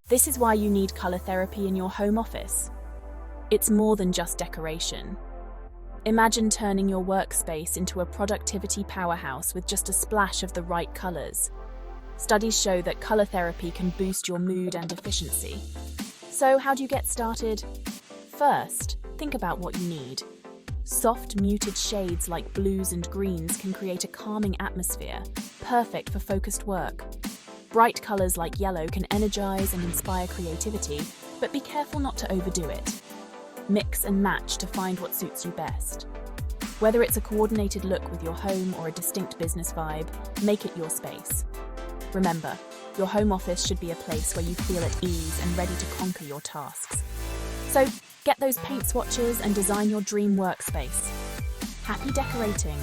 This is why you need color therapy in your home office. It's more than just decoration. Imagine turning your workspace into a productivity powerhouse with just a splash of the right colors. Studies show that color therapy can boost your mood and efficiency. So how do you get started? First, think about what you need. Soft, muted shades like blues and greens can create a calming atmosphere, perfect for focused work. Bright colors like yellow can energize and inspire creativity, but be careful not to overdo it. Mix and match to find what suits you best. Whether it's a coordinated look with your home or a distinct business vibe, make it your space. Remember, your home office should be a place where you feel at ease and ready to conquer your tasks. So, get those paint swatches and design your dream workspace. Happy decorating!